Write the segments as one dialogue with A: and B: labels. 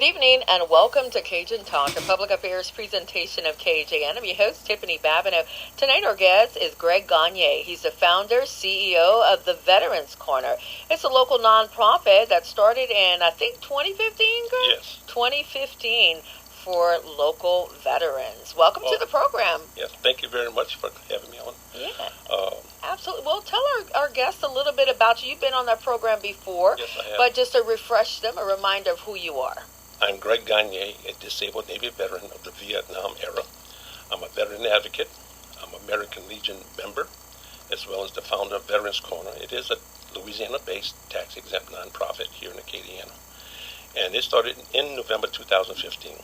A: evening and welcome to KAJUN Talk, a public affairs presentation of KAJN. I'm your host, Tiffiany. Tonight our guest is Greg Ganier. He's the founder, CEO of the Veterans Corner. It's a local nonprofit that started in, I think, 2015, Greg?
B: Yes.
A: 2015 for local veterans. Welcome to the program.
B: Yes, thank you very much for having me on.
A: Yeah, absolutely. Well, tell our guests a little bit about you. You've been on that program before.
B: Yes, I have.
A: But just to refresh them, a reminder of who you are.
B: I'm Greg Ganier, a disabled Navy veteran of the Vietnam era. I'm a veteran advocate. I'm an American Legion member, as well as the founder of Veterans Corner. It is a Louisiana-based tax-exempt nonprofit here in Acadiana. And it started in November 2015.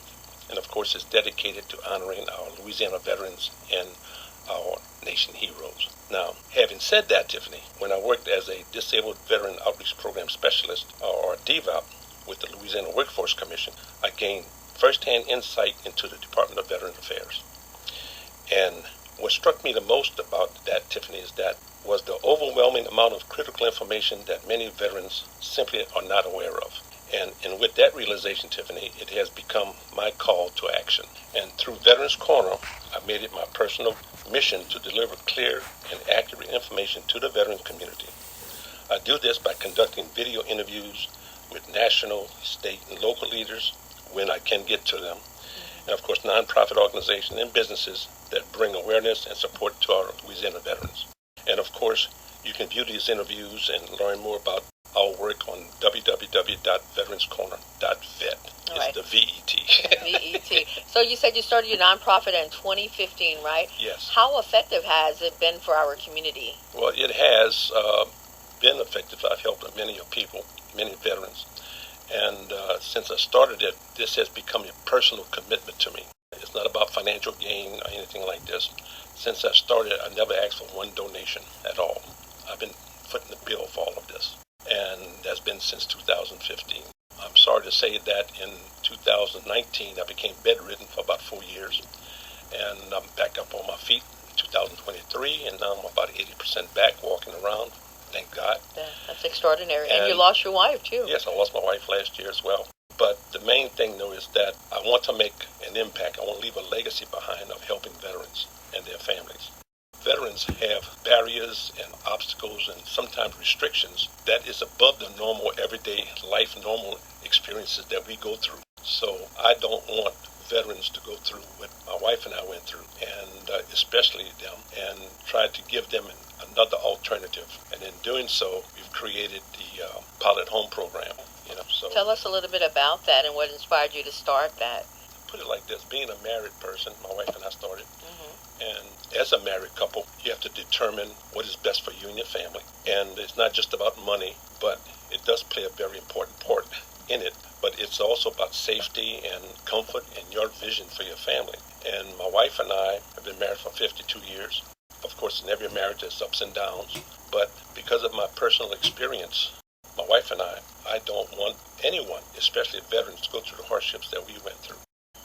B: And of course, it's dedicated to honoring our Louisiana veterans and our nation heroes. Now, having said that, Tiffiany, when I worked as a Disabled Veteran Outreach Program Specialist, or DVOP, with the Louisiana Workforce Commission, I gained first-hand insight into the Department of Veteran Affairs. And what struck me the most about that, Tiffiany, is that was the overwhelming amount of critical information that many veterans simply are not aware of. And with that realization, Tiffiany, it has become my call to action. And through Veterans Corner, I made it my personal mission to deliver clear and accurate information to the veteran community. I do this by conducting video interviews with national, state, and local leaders when I can get to them. And of course, nonprofit organizations and businesses that bring awareness and support to our Louisiana veterans. And of course, you can view these interviews and learn more about our work on www.veteranscorner.vet.
A: Right.
B: It's the VET.
A: VET. So you said you started your nonprofit in 2015, right?
B: Yes.
A: How effective has it been for our community?
B: Well, it has been effective. I've helped many people, many veterans. And since I started it, this has become a personal commitment to me. It's not about financial gain or anything like this. Since I started, I never asked for one donation at all. I've been footing the bill for all of this. And that's been since 2015. I'm sorry to say that in 2019, I became bedridden for about 4 years. And I'm back up on my feet in 2023, and now I'm about 80% back, walking around. Thank God.
A: Yeah, that's extraordinary. And you lost your wife, too.
B: Yes, I lost my wife last year as well. But the main thing, though, is that I want to make an impact. I want to leave a legacy behind of helping veterans and their families. Veterans have barriers and obstacles and sometimes restrictions that is above the normal, everyday life, normal experiences that we go through. So I don't want veterans to go through what my wife and I went through, and especially them, and try to give them another alternative. And in doing so, we've created the Pilot Home Program. So
A: tell us a little bit about that and what inspired you to start that.
B: Put it like this: being a married person, my wife and I started, and as a married couple, you have to determine what is best for you and your family. And it's not just about money, but it does play a very important part in it. But it's also about safety and comfort and your vision for your family. And my wife and I have been married for 52 years. Of course, in every marriage there's ups and downs. But because of my personal experience, my wife and I don't want anyone, especially veterans, to go through the hardships that we went through.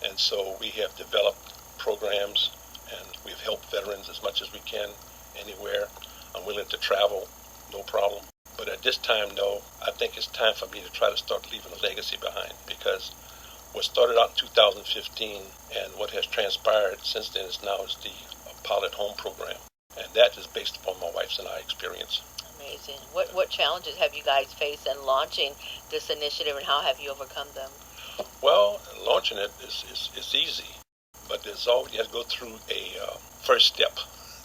B: And so we have developed programs, and we've helped veterans as much as we can, anywhere. I'm willing to travel, no problem. But at this time, no, I think it's time for me to try to start leaving a legacy behind, because what started out in 2015 and what has transpired since then is the Pilot Home Program. And that is based upon my wife's and I experience.
A: Amazing. What challenges have you guys faced in launching this initiative, and how have you overcome them?
B: Well, launching it is easy, but you have to go through a first step.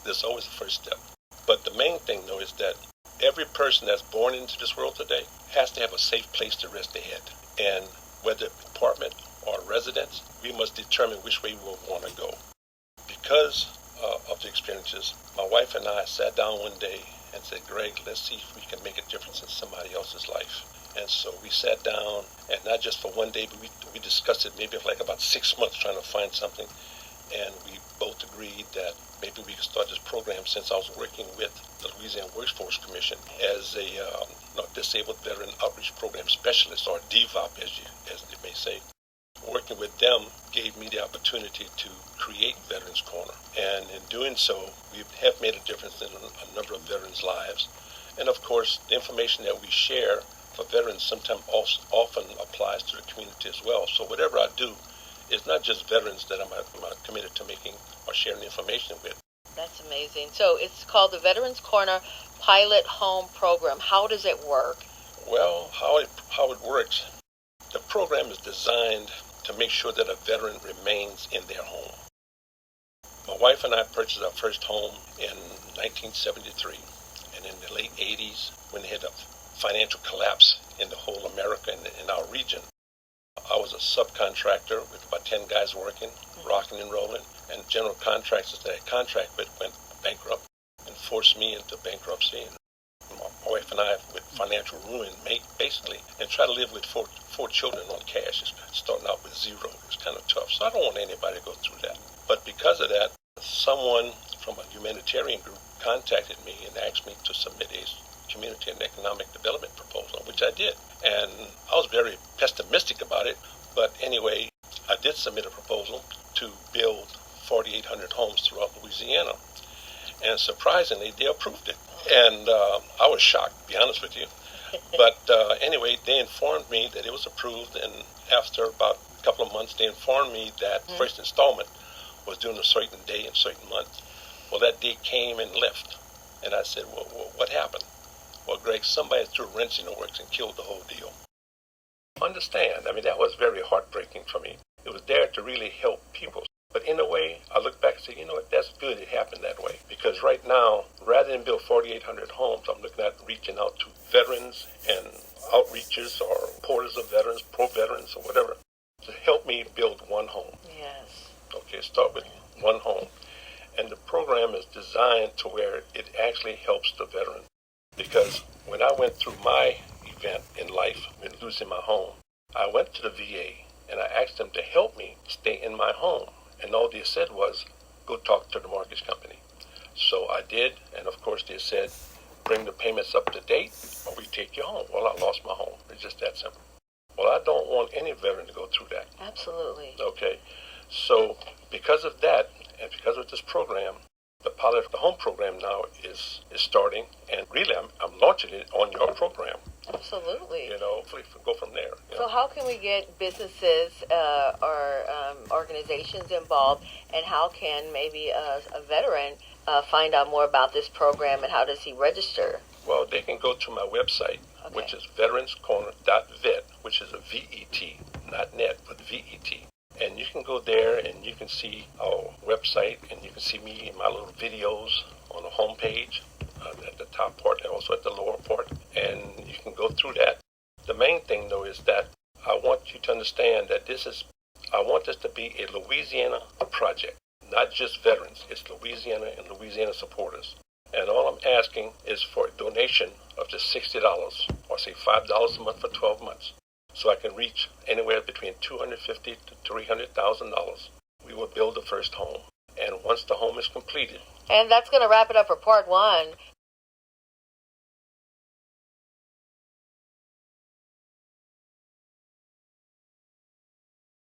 B: There's always a first step. But the main thing, though, is that every person that's born into this world today has to have a safe place to rest their head. And whether apartment or residence, we must determine which way we want to go. Because of the experiences, my wife and I sat down one day and said, Greg, let's see if we can make a difference in somebody else's life. And so we sat down, and not just for one day, but we discussed it maybe for like about 6 months trying to find something. And we both agreed that maybe we could start this program, since I was working with the Louisiana Workforce Commission as a Disabled Veteran Outreach Program Specialist, or DVOP as they may say. Working with them gave me the opportunity to create Veterans Corner. And in doing so, we have made a difference in a number of veterans' lives. And of course, the information that we share for veterans sometimes often applies to the community as well. So whatever I do, it's not just veterans that I'm committed to making or sharing information with.
A: That's amazing. So it's called the Veterans Corner Pilot Home Program. How does it work?
B: Well, how it works, the program is designed to make sure that a veteran remains in their home. My wife and I purchased our first home in 1973, and in the late 80s, when they had a financial collapse in the whole America and in our region, I was a subcontractor with about 10 guys working, rocking and rolling, and general contractors that I contract with went bankrupt and forced me into bankruptcy. And my wife and I, with financial ruin, basically, and try to live with four children on cash, starting out with zero. It was kind of tough. So I don't want anybody to go through that. But because of that, someone from a humanitarian group contacted me and asked me to submit a community and economic development proposal, which I did. And I was very pessimistic about it. But anyway, I did submit a proposal to build 4,800 homes throughout Louisiana. And surprisingly, they approved it. And I was shocked, to be honest with you. But anyway, they informed me that it was approved. And after about a couple of months, they informed me that first installment was due on a certain day and certain month. Well, that day came and left. And I said, well, what happened? Well, Greg, somebody threw a wrench in the works and killed the whole deal. Understand, I mean, that was very heartbreaking for me. It was there to really help people. But in a way, I look back and say, you know what, that's good it happened that way. Because right now, rather than build 4,800 homes, I'm looking at reaching out to veterans and outreaches or porters of veterans, pro-veterans or whatever, to help me build one home.
A: Yes.
B: Okay, start with one home. And the program is designed to where it actually helps the veteran. Because when I went through my event in life, with losing my home, I went to the VA and I asked them to help me stay in my home. And all they said was, go talk to the mortgage company. So I did, and of course they said, bring the payments up to date or we take you home. Well, I lost my home. It's just that simple. Well, I don't want any veteran to go through that.
A: Absolutely.
B: Okay. So because of that, and because of this program, the Pilot Home Program now is starting, and really I'm launching it on your program.
A: Absolutely.
B: You know, hopefully go from there.
A: So how can we get businesses or organizations involved, and how can maybe a veteran find out more about this program, and how does he register?
B: Well, they can go to my website, which is veteranscorner.vet, which is a VET, not net, but VET. And you can go there and you can see our website, and you can see me in my little videos on the home page at the top part and also at the lower part. And you can go through that. The main thing, though, is that I want you to understand that I want this to be a Louisiana project, not just veterans. It's Louisiana and Louisiana supporters. And all I'm asking is for a donation of just $60, or say $5 a month for 12 months. So I can reach anywhere between $250,000 to $300,000. We will build the first home. And once the home is completed.
A: And that's going to wrap it up for part one.